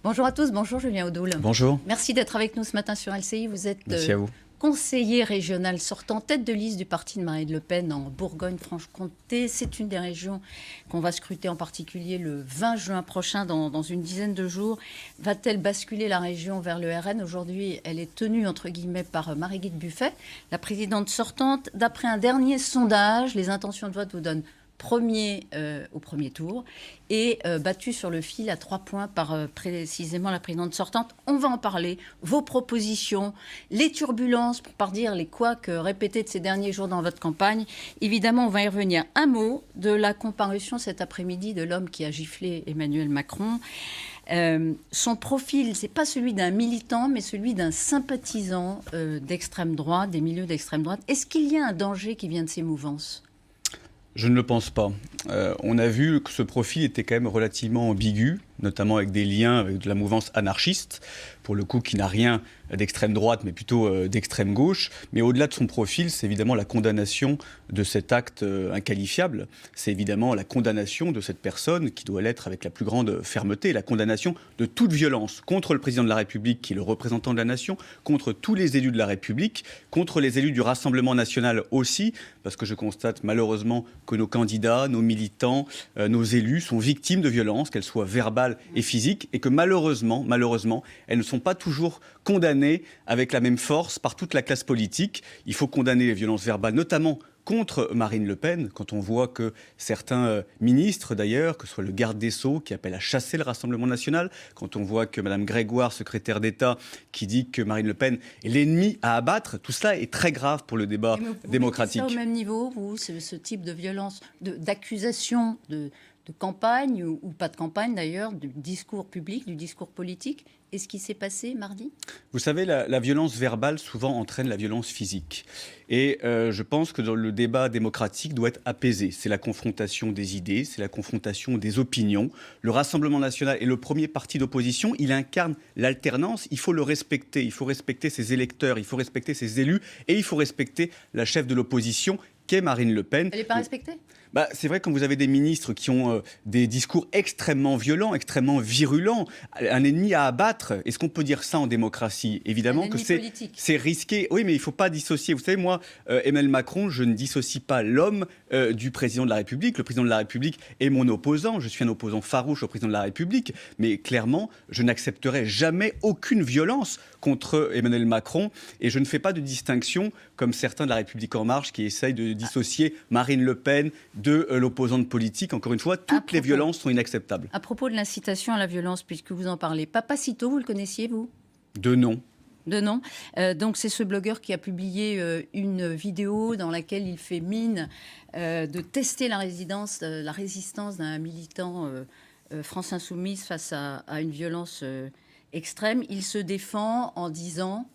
Bonjour à tous, bonjour Julien Audoul. Bonjour. Merci d'être avec nous ce matin sur LCI. Vous êtes Merci à vous. conseiller régional sortant, tête de liste du parti de Marine Le Pen en Bourgogne-Franche-Comté. C'est une des régions qu'on va scruter en particulier le 20 juin prochain, dans une dizaine de jours. Va-t-elle basculer la région vers le RN? Aujourd'hui, elle est tenue, entre guillemets, par Marie-Guilde Buffet, la présidente sortante. D'après un dernier sondage, les intentions de vote vous donnent premier au premier tour et battu sur le fil à 3 points par précisément la présidente sortante. On va en parler, vos propositions, les turbulences, pour pas dire les couacs répétés de ces derniers jours dans votre campagne. Évidemment, on va y revenir. Un mot de la comparution cet après-midi de l'homme qui a giflé Emmanuel Macron. Son profil, c'est pas celui d'un militant, mais celui d'un sympathisant d'extrême droite, des milieux d'extrême droite. Est-ce qu'il y a un danger qui vient de ces mouvances ? Je ne le pense pas. On a vu que ce profil était quand même relativement ambigu, notamment avec des liens avec de la mouvance anarchiste, pour le coup qui n'a rien d'extrême droite, mais plutôt d'extrême gauche. Mais au-delà de son profil, c'est évidemment la condamnation de cet acte inqualifiable. C'est évidemment la condamnation de cette personne qui doit l'être avec la plus grande fermeté, la condamnation de toute violence contre le président de la République, qui est le représentant de la nation, contre tous les élus de la République, contre les élus du Rassemblement national aussi, parce que je constate malheureusement que nos candidats, nos militants, nos élus sont victimes de violences, qu'elles soient verbales et physiques, et que malheureusement, elles ne sont pas toujours condamnées avec la même force par toute la classe politique. Il faut condamner les violences verbales, notamment contre Marine Le Pen, quand on voit que certains ministres, d'ailleurs, que ce soit le garde des Sceaux, qui appelle à chasser le Rassemblement national, quand on voit que Mme Grégoire, secrétaire d'État, qui dit que Marine Le Pen est l'ennemi à abattre, tout cela est très grave pour le débat démocratique. Vous mettez ça au même niveau, vous, ce type de violence, d'accusation de campagne, ou pas de campagne d'ailleurs, du discours public, du discours politique. Et ce qui s'est passé mardi ? Vous savez, la violence verbale souvent entraîne la violence physique. Et je pense que le débat démocratique doit être apaisé. C'est la confrontation des idées, c'est la confrontation des opinions. Le Rassemblement national est le premier parti d'opposition. Il incarne l'alternance. Il faut le respecter. Il faut respecter ses électeurs, il faut respecter ses élus et il faut respecter la chef de l'opposition, qu'est Marine Le Pen. Elle n'est pas respectée ? C'est vrai, quand vous avez des ministres qui ont des discours extrêmement violents, extrêmement virulents, un ennemi à abattre, est-ce qu'on peut dire ça en démocratie ? Évidemment que c'est risqué. Oui, mais il ne faut pas dissocier. Vous savez, moi, Emmanuel Macron, je ne dissocie pas l'homme du président de la République. Le président de la République est mon opposant. Je suis un opposant farouche au président de la République. Mais clairement, je n'accepterai jamais aucune violence contre Emmanuel Macron. Et je ne fais pas de distinction, comme certains de la République En Marche, qui essayent de dissocier Marine Le Pen de l'opposante politique. Encore une fois, toutes les violences sont inacceptables. À propos de l'incitation à la violence, puisque vous en parlez, Papacito, vous le connaissiez, vous ? De nom. De nom. Donc c'est ce blogueur qui a publié une vidéo dans laquelle il fait mine de tester la résistance d'un militant France Insoumise face à une violence extrême. Il se défend en disant,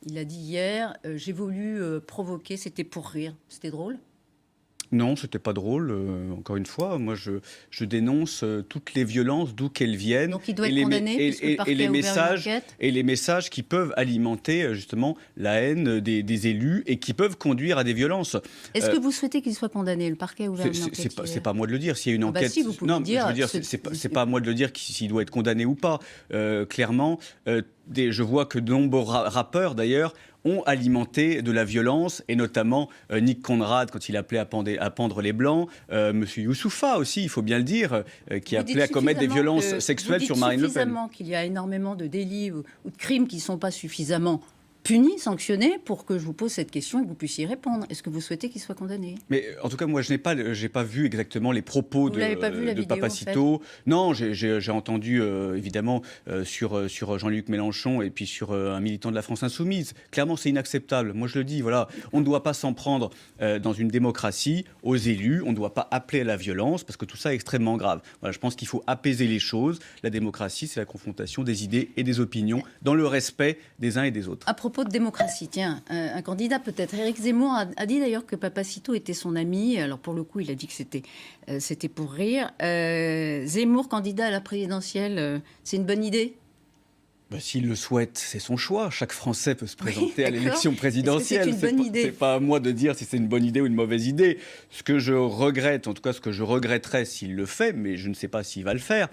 il a dit hier, j'ai voulu provoquer, c'était pour rire. C'était drôle ? Non, c'était pas drôle. Encore une fois, moi, je dénonce toutes les violences, d'où qu'elles viennent. Donc, il doit être condamné, puisque le parquet a ouvert une enquête. Et les messages qui peuvent alimenter justement la haine des élus et qui peuvent conduire à des violences. Est-ce que vous souhaitez qu'il soit condamné ? Le parquet a ouvert une enquête. C'est pas à moi de le dire. S'il y a une enquête, si, vous pouvez le dire. Je veux dire, c'est pas à moi de le dire s'il doit être condamné ou pas. Clairement, je vois que de nombreux rappeurs, d'ailleurs, ont alimenté de la violence, et notamment Nick Conrad, quand il appelait à pendre les Blancs, Monsieur Youssoupha aussi, il faut bien le dire, qui appelait à commettre des violences sexuelles sur Marine Le Pen. Suffisamment qu'il y a énormément de délits ou de crimes qui ne sont pas suffisamment punis, sanctionnés, pour que je vous pose cette question et que vous puissiez y répondre. Est-ce que vous souhaitez qu'il soit condamné ? Mais en tout cas, moi, je n'ai pas vu exactement les propos de Papacito. En fait. Non, j'ai entendu évidemment sur Jean-Luc Mélenchon et puis sur un militant de la France Insoumise. Clairement, c'est inacceptable. Moi, je le dis, voilà, on ne doit pas s'en prendre dans une démocratie aux élus. On ne doit pas appeler à la violence parce que tout ça est extrêmement grave. Voilà, je pense qu'il faut apaiser les choses. La démocratie, c'est la confrontation des idées et des opinions dans le respect des uns et des autres. À propos de démocratie, tiens, un candidat peut-être, Éric Zemmour, a dit d'ailleurs que Papacito était son ami. Alors pour le coup, il a dit que c'était pour rire. Zemmour, candidat à la présidentielle, c'est une bonne idée ? S'il le souhaite, c'est son choix. Chaque Français peut se présenter à d'accord. l'élection présidentielle. Est-ce que c'est une bonne idée ? C'est pas à moi de dire si c'est une bonne idée ou une mauvaise idée. Ce que je regrette, en tout cas ce que je regretterais s'il le fait, mais je ne sais pas s'il va le faire,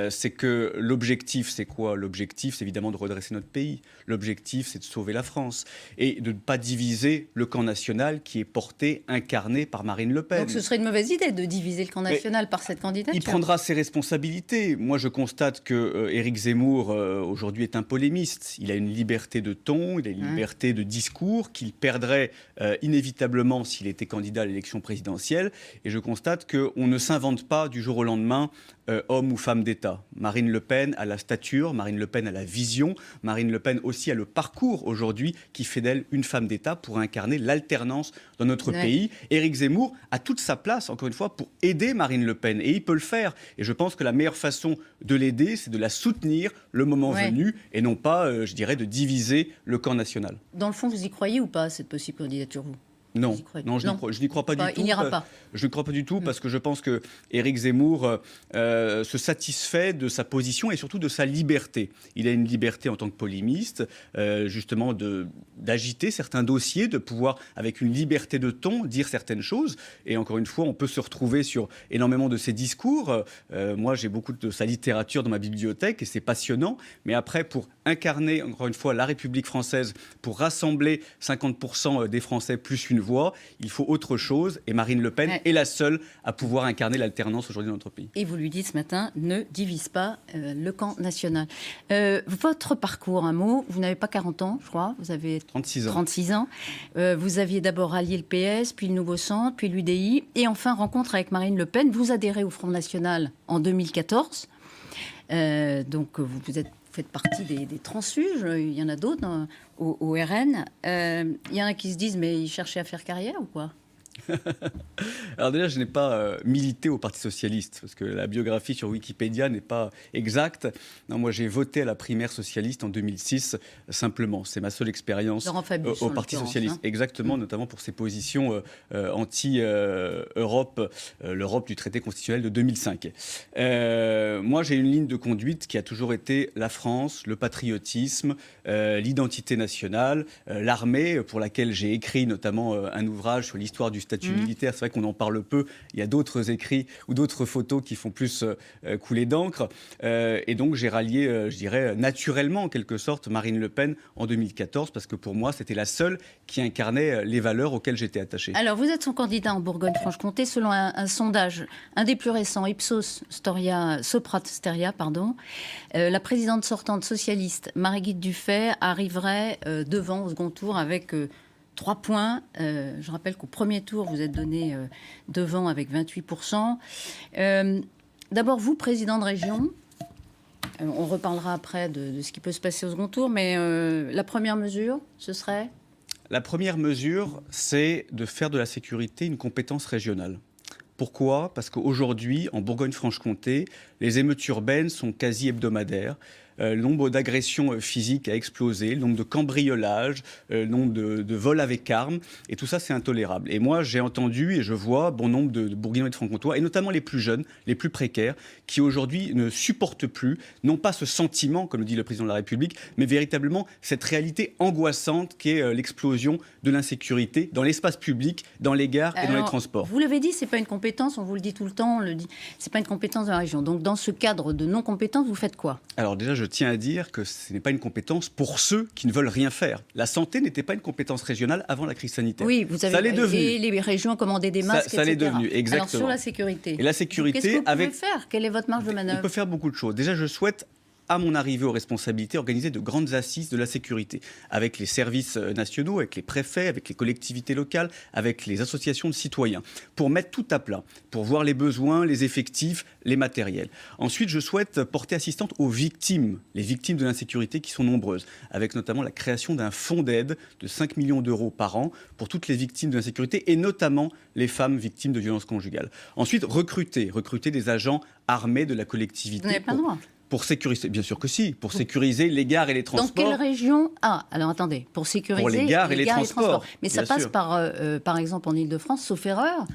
c'est que l'objectif, c'est quoi ? L'objectif, c'est évidemment de redresser notre pays. L'objectif, c'est de sauver la France et de ne pas diviser le camp national qui est porté, incarné par Marine Le Pen. Donc ce serait une mauvaise idée de diviser le camp national par cette candidature. Il prendra ses responsabilités. Moi, je constate que Éric Zemmour, aujourd'hui, est un polémiste. Il a une liberté de ton, il a une liberté de discours qu'il perdrait inévitablement s'il était candidat à l'élection présidentielle. Et je constate qu'on ne s'invente pas du jour au lendemain homme ou femme d'État. Marine Le Pen a la stature, Marine Le Pen a la vision, Marine Le Pen aussi a le parcours aujourd'hui qui fait d'elle une femme d'État pour incarner l'alternance dans notre pays. Éric Zemmour a toute sa place, encore une fois, pour aider Marine Le Pen. Et il peut le faire. Et je pense que la meilleure façon de l'aider, c'est de la soutenir le moment venu et non pas, je dirais, de diviser le camp national. Dans le fond, vous y croyez ou pas, cette possible candidature, vous ? Non, je n'y crois pas du tout. Il n'ira pas. Je ne crois pas du tout parce que je pense que Éric Zemmour se satisfait de sa position et surtout de sa liberté. Il a une liberté en tant que polémiste, justement d'agiter certains dossiers, de pouvoir, avec une liberté de ton, dire certaines choses. Et encore une fois, on peut se retrouver sur énormément de ses discours. Moi, j'ai beaucoup de sa littérature dans ma bibliothèque et c'est passionnant. Mais après, pour incarner, encore une fois, la République française, pour rassembler 50% des Français plus une voix, il faut autre chose. Et Marine Le Pen est la seule à pouvoir incarner l'alternance aujourd'hui dans notre pays. Et vous lui dites ce matin, ne divise pas le camp national. Votre parcours, un mot, vous n'avez pas 40 ans, je crois, vous avez 36 ans. Vous aviez d'abord rallié le PS, puis le Nouveau Centre, puis l'UDI, et enfin rencontre avec Marine Le Pen. Vous adhérez au Front National en 2014. Donc vous faites partie des transfuges, il y en a d'autres au RN. Il y en a qui se disent, mais ils cherchaient à faire carrière ou quoi ? Alors déjà, je n'ai pas milité au Parti Socialiste, parce que la biographie sur Wikipédia n'est pas exacte. Non, moi, j'ai voté à la primaire socialiste en 2006, simplement. C'est ma seule expérience au Parti Socialiste. Exactement, notamment pour ses positions anti-Europe, l'Europe du traité constitutionnel de 2005. Moi, j'ai une ligne de conduite qui a toujours été la France, le patriotisme, l'identité nationale, l'armée, pour laquelle j'ai écrit notamment un ouvrage sur l'histoire du statut militaire. C'est vrai qu'on en parle peu. Il y a d'autres écrits ou d'autres photos qui font plus couler d'encre. Et donc, j'ai rallié, je dirais, naturellement, en quelque sorte, Marine Le Pen en 2014, parce que pour moi, c'était la seule qui incarnait les valeurs auxquelles j'étais attaché. Alors, vous êtes son candidat en Bourgogne-Franche-Comté, selon un sondage, un des plus récents, Soprat Steria, la présidente sortante socialiste, Marie-Guilde Dufay, arriverait devant au second tour avec 3 points. Je rappelle qu'au premier tour, vous êtes donné devant avec 28%. D'abord, vous, président de région, on reparlera après de ce qui peut se passer au second tour, mais la première mesure, ce serait ? La première mesure, c'est de faire de la sécurité une compétence régionale. Pourquoi ? Parce qu'aujourd'hui, en Bourgogne-Franche-Comté, les émeutes urbaines sont quasi hebdomadaires. Le nombre d'agressions physiques a explosé, le nombre de cambriolages, le nombre de vols avec armes, et tout ça, c'est intolérable. Et moi, j'ai entendu et je vois bon nombre de Bourguignons et de Franc-Comtois, et notamment les plus jeunes, les plus précaires, qui aujourd'hui ne supportent plus, non pas ce sentiment, comme le dit le président de la République, mais véritablement cette réalité angoissante qui est l'explosion de l'insécurité dans l'espace public, dans les gares et dans les transports. Vous l'avez dit, c'est pas une compétence, on vous le dit tout le temps, on le dit, c'est pas une compétence de la région. Donc dans ce cadre de non-compétence, vous faites quoi ? Alors déjà, je tiens à dire que ce n'est pas une compétence pour ceux qui ne veulent rien faire. La santé n'était pas une compétence régionale avant la crise sanitaire. Oui, vous avez, ça l'est devenu. Et les régions commandaient des masques, ça l'est devenu, exactement. Alors sur la sécurité. Et la sécurité, qu'est-ce que vous pouvez faire ? Quelle est votre marge de manœuvre ? On peut faire beaucoup de choses. Déjà, je souhaite, à mon arrivée aux responsabilités, organiser de grandes assises de la sécurité avec les services nationaux, avec les préfets, avec les collectivités locales, avec les associations de citoyens, pour mettre tout à plat, pour voir les besoins, les effectifs, les matériels. Ensuite, je souhaite porter assistance aux victimes, les victimes de l'insécurité qui sont nombreuses, avec notamment la création d'un fonds d'aide de 5 millions d'euros par an pour toutes les victimes de l'insécurité et notamment les femmes victimes de violences conjugales. Ensuite, recruter des agents armés de la collectivité. Vous n'avez pas le droit. Pour sécuriser, bien sûr que si, pour sécuriser les gares et les transports. Dans quelle région ? Alors attendez, pour sécuriser les gares et les transports. Mais ça passe par exemple en Ile-de-France, sauf erreur.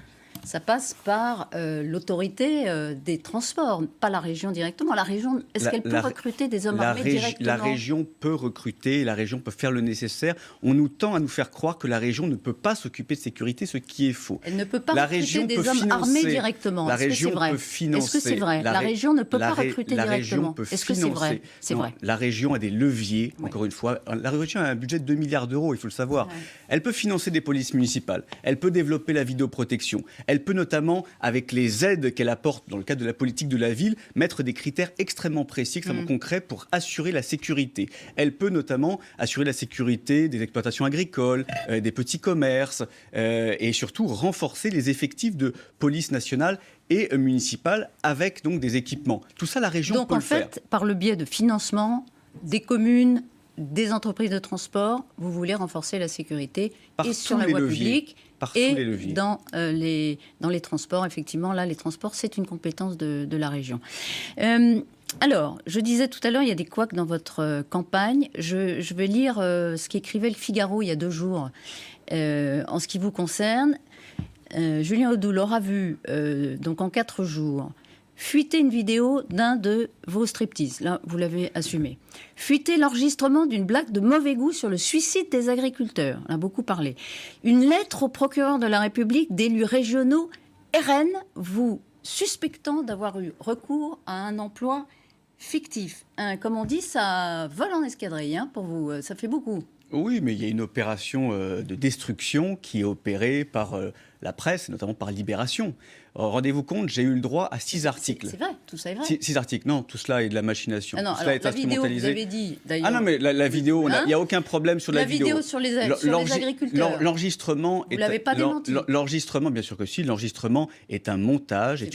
Ça passe par l'autorité des transports, pas la région directement. La région, est-ce qu'elle peut recruter des hommes armés directement? La région peut recruter, la région peut faire le nécessaire. On nous tend à nous faire croire que la région ne peut pas s'occuper de sécurité, ce qui est faux. Elle ne peut pas recruter des hommes armés directement. La région peut financer. Est-ce que c'est vrai? La région ne peut pas recruter directement. Est-ce que c'est vrai? C'est vrai. La région a des leviers, encore une fois. La région a un budget de 2 milliards d'euros, il faut le savoir. Ouais. Elle peut financer des polices municipales. Elle peut développer la vidéoprotection. Elle peut notamment, avec les aides qu'elle apporte dans le cadre de la politique de la ville, mettre des critères extrêmement précis, extrêmement concrets pour assurer la sécurité. Elle peut notamment assurer la sécurité des exploitations agricoles, des petits commerces et surtout renforcer les effectifs de police nationale et municipale avec donc des équipements. Tout ça, la région peut le faire. Donc en fait, par le biais de financement des communes, des entreprises de transport, vous voulez renforcer la sécurité et sur la voie publique et dans les transports. Effectivement, là, les transports, c'est une compétence de la région. Alors, je disais tout à l'heure, il y a des couacs dans votre campagne. Je vais lire ce qu'écrivait le Figaro il y a 2 jours en ce qui vous concerne. Julien Audoul aura vu, donc en 4 jours, fuiter une vidéo d'un de vos striptease. Là, vous l'avez assumé. Fuiter l'enregistrement d'une blague de mauvais goût sur le suicide des agriculteurs. On a beaucoup parlé. Une lettre au procureur de la République d'élus régionaux RN, vous suspectant d'avoir eu recours à un emploi fictif. Comme on dit, ça vole en escadrille, pour vous. Ça fait beaucoup. Oui, mais il y a une opération de destruction qui est opérée par la presse, notamment par Libération. Rendez-vous compte, j'ai eu le droit à 6 articles. C'est vrai, tout ça est vrai. 6 articles, non, tout cela est de la machination. Ah non, tout cela alors, est instrumentalisé. Vidéo, vous avez dit, d'ailleurs... Ah non, mais la vidéo, il n'y a aucun problème sur la vidéo. La vidéo sur les agriculteurs. L'enregistrement... Vous ne l'avez pas démenti. L'enregistrement, bien sûr que si, l'enregistrement est un montage, est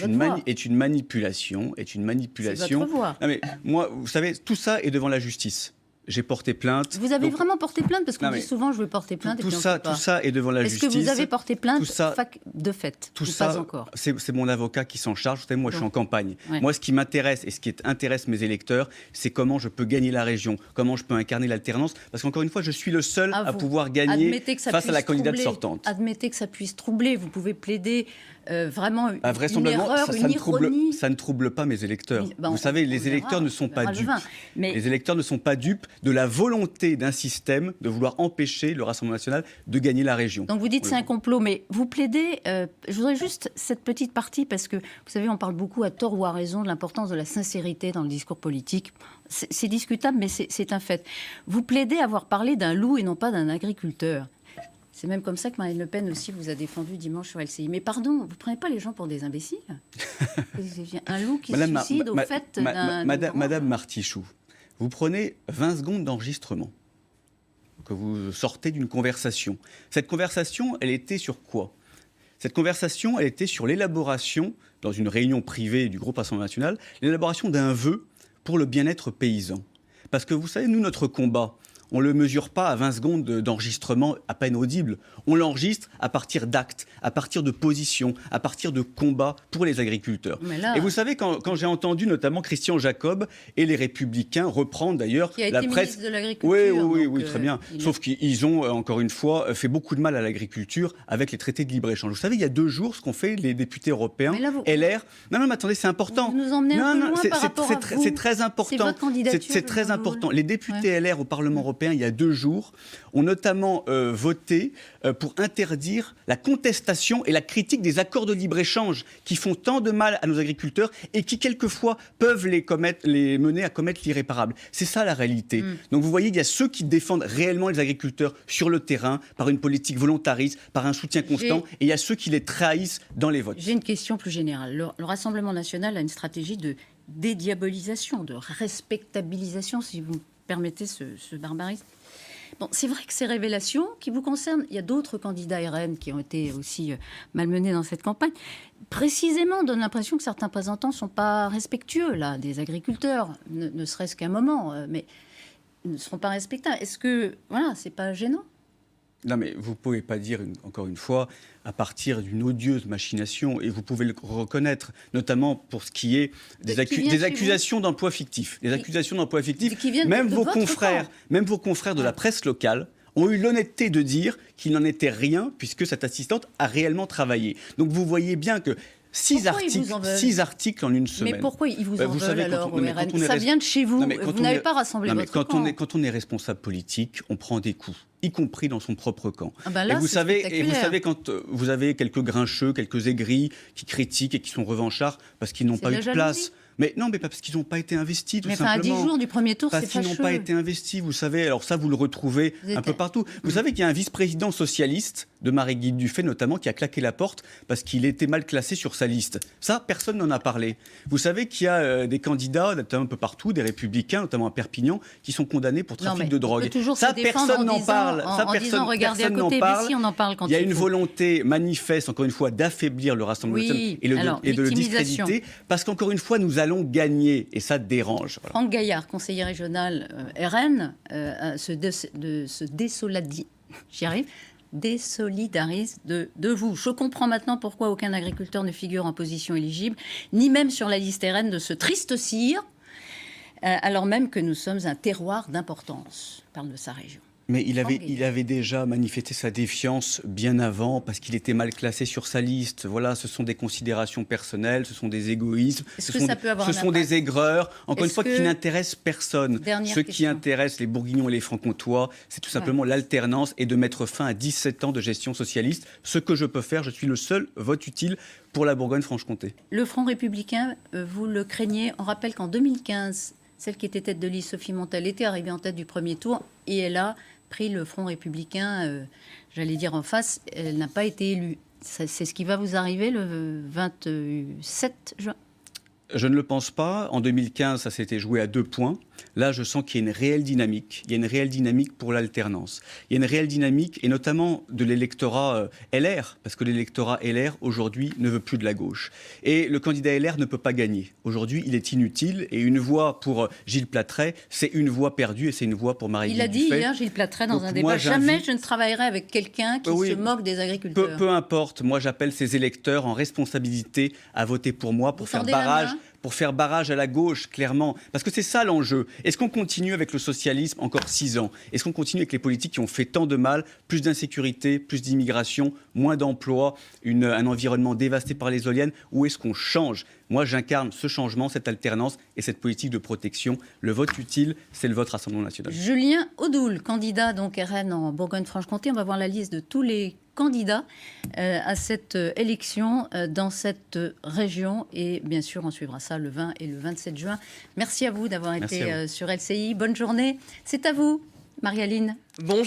une manipulation. C'est votre voix. Non, mais moi, vous savez, tout ça est devant la justice. J'ai porté plainte. Vous avez vraiment porté plainte? Parce qu'on dit souvent, je vais porter plainte. Tout ça est devant la justice. Est-ce que vous avez porté plainte de fait? Tout ça, pas encore. C'est mon avocat qui s'en charge. Vous savez, moi, je suis en campagne. Ouais. Moi, ce qui m'intéresse et ce qui intéresse mes électeurs, c'est comment je peux gagner la région, comment je peux incarner l'alternance. Parce qu'encore une fois, je suis le seul à pouvoir gagner face à la candidate sortante. Admettez que ça puisse troubler. Vous pouvez plaider vraiment une erreur, une ironie. Ça ne trouble pas mes électeurs. Vous savez, les électeurs ne sont pas dupes. Les électeurs ne sont pas dupes de la volonté d'un système de vouloir empêcher le Rassemblement national de gagner la région. Donc vous dites c'est un complot, mais vous plaidez, je voudrais juste cette petite partie, parce que vous savez, on parle beaucoup à tort ou à raison de l'importance de la sincérité dans le discours politique. C'est discutable, mais c'est un fait. Vous plaidez avoir parlé d'un loup et non pas d'un agriculteur. C'est même comme ça que Marine Le Pen aussi vous a défendu dimanche sur LCI. Mais pardon, vous ne prenez pas les gens pour des imbéciles? Un loup qui se suicide au fait d'un... Madame Martichoux, vous prenez 20 secondes d'enregistrement, que vous sortez d'une conversation. Cette conversation, elle était sur quoi? Cette conversation, elle était sur l'élaboration, dans une réunion privée du groupe Rassemblement national, l'élaboration d'un vœu pour le bien-être paysan. Parce que vous savez, nous, notre combat, on ne le mesure pas à 20 secondes d'enregistrement à peine audible. On l'enregistre à partir d'actes, à partir de positions, à partir de combats pour les agriculteurs. Et vous savez, quand j'ai entendu notamment Christian Jacob et les Républicains reprendre d'ailleurs la presse... Ministre de l'Agriculture. Oui, très bien. Sauf qu'ils ont, encore une fois, fait beaucoup de mal à l'agriculture avec les traités de libre-échange. Vous savez, il y a 2 jours, ce qu'ont fait les députés européens, LR... Non, mais attendez, c'est important. Vous nous emmenez un peu loin par rapport à vous. C'est très important. C'est votre candidature. C'est très important. Les députés LR au Parlement européen, il y a 2 jours, ont notamment voté pour interdire la contestation et la critique des accords de libre-échange qui font tant de mal à nos agriculteurs et qui, quelquefois, peuvent les mener à commettre l'irréparable. C'est ça, la réalité. Donc, vous voyez, il y a ceux qui défendent réellement les agriculteurs sur le terrain, par une politique volontariste, par un soutien constant, et il y a ceux qui les trahissent dans les votes. J'ai une question plus générale. Le Rassemblement national a une stratégie de dédiabolisation, de respectabilisation, si vous me permettez ce barbarisme. Bon, c'est vrai que ces révélations qui vous concernent, il y a d'autres candidats RN qui ont été aussi malmenés dans cette campagne, précisément donnent l'impression que certains représentants ne sont pas respectueux là, des agriculteurs, ne serait-ce qu'un moment, mais ils ne seront pas respectables. Est-ce que, voilà, c'est pas gênant? Non, mais vous ne pouvez pas dire, encore une fois, à partir d'une odieuse machination, et vous pouvez le reconnaître, notamment pour ce qui est des accusations d'emploi fictif. Des accusations d'emploi fictif, même vos confrères de la presse locale ont eu l'honnêteté de dire qu'il n'en était rien, puisque cette assistante a réellement travaillé. Donc vous voyez bien que 6 articles en une semaine. Mais pourquoi ils vous en vous veulent savez, alors, quand on- RN? quand on est Ça vient de chez vous. Non, mais quand Vous on n'avez est- pas rassemblé Non, mais votre quand camp. quand on est responsable politique, on prend des coups, y compris dans son propre camp. Ah ben là, et vous c'est savez, spectaculaire. quand vous avez quelques grincheux, quelques aigris qui critiquent et qui sont revanchards parce qu'ils n'ont C'est pas de eu la de place. jalousie. Mais non, mais pas parce qu'ils n'ont pas été investis, tout Mais enfin, à 10 simplement. jours du premier tour, c'est Parce qu'ils fâcheux. n'ont pas été investis, vous savez. Alors ça, vous le retrouvez Vous êtes- un peu partout. Vous savez qu'il y a un vice-président socialiste de Marie-Guilde Dufay, notamment, qui a claqué la porte parce qu'il était mal classé sur sa liste. Ça, personne n'en a parlé. Vous savez qu'il y a des candidats, notamment un peu partout, des républicains, notamment à Perpignan, qui sont condamnés pour trafic de On drogue. peut toujours Ça, se défendre personne en n'en disant, parle. Ça, en disant, regardez à personne n'en côté, mais parle. si on en parle quand Il y a une faut. volonté manifeste, encore une fois, d'affaiblir le Rassemblement Oui, national et, alors, et de le victimisation. discréditer, parce qu'encore une fois, nous allons gagner, et ça dérange. Voilà. Franck Gaillard, conseiller régional RN, j'y arrive, désolidarise de vous. Je comprends maintenant pourquoi aucun agriculteur ne figure en position éligible, ni même sur la liste RN de ce triste sire, alors même que nous sommes un terroir d'importance. Il parle de sa région. Mais il avait déjà manifesté sa défiance bien avant parce qu'il était mal classé sur sa liste. Voilà, ce sont des considérations personnelles, ce sont des égoïsmes, Est-ce que ça peut avoir ce un sont impact des aigreurs, encore une Est-ce fois, que- qui n'intéressent personne. Dernière Ce qui question. intéresse les Bourguignons et les Franc-Comtois, c'est tout simplement l'alternance et de mettre fin à 17 ans de gestion socialiste. Ce que je peux faire, je suis le seul vote utile pour la Bourgogne-Franche-Comté. Le Front républicain, vous le craignez. On rappelle qu'en 2015, celle qui était tête de liste, Sophie Montel, était arrivée en tête du premier tour et elle a pris le Front républicain, j'allais dire en face. Elle n'a pas été élue. C'est ce qui va vous arriver le 27 juin. Je ne le pense pas. En 2015, ça s'était joué à 2 points. Là, je sens qu'il y a une réelle dynamique. Il y a une réelle dynamique pour l'alternance. Il y a une réelle dynamique, et notamment de l'électorat LR, parce que l'électorat LR, aujourd'hui, ne veut plus de la gauche. Et le candidat LR ne peut pas gagner. Aujourd'hui, il est inutile. Et une voix pour Gilles Platret, c'est une voix perdue, et c'est une voix pour Marie-Guilde Il a dit Dufay. hier, Gilles Platret, dans Donc, un moi, débat, jamais j'invite- je ne travaillerai avec quelqu'un qui Oui. se moque des agriculteurs. Peu importe, moi j'appelle ces électeurs en responsabilité à voter pour moi pour Vous faire tendez la barrage. main Pour faire barrage à la gauche, clairement. Parce que c'est ça l'enjeu. Est-ce qu'on continue avec le socialisme encore 6 ans? Est-ce qu'on continue avec les politiques qui ont fait tant de mal? Plus d'insécurité, plus d'immigration, moins d'emplois, un environnement dévasté par les éoliennes? Ou est-ce qu'on change? Moi, j'incarne ce changement, cette alternance et cette politique de protection. Le vote utile, c'est le vote Rassemblement national. Julien Audoul, candidat donc RN en Bourgogne-Franche-Comté. On va voir la liste de tous les candidats à cette élection dans cette région. Et bien sûr, on suivra ça le 20 et le 27 juin. Merci à vous d'avoir Merci été à vous. sur LCI. Bonne journée. C'est à vous, Marie-Aline. Bonjour.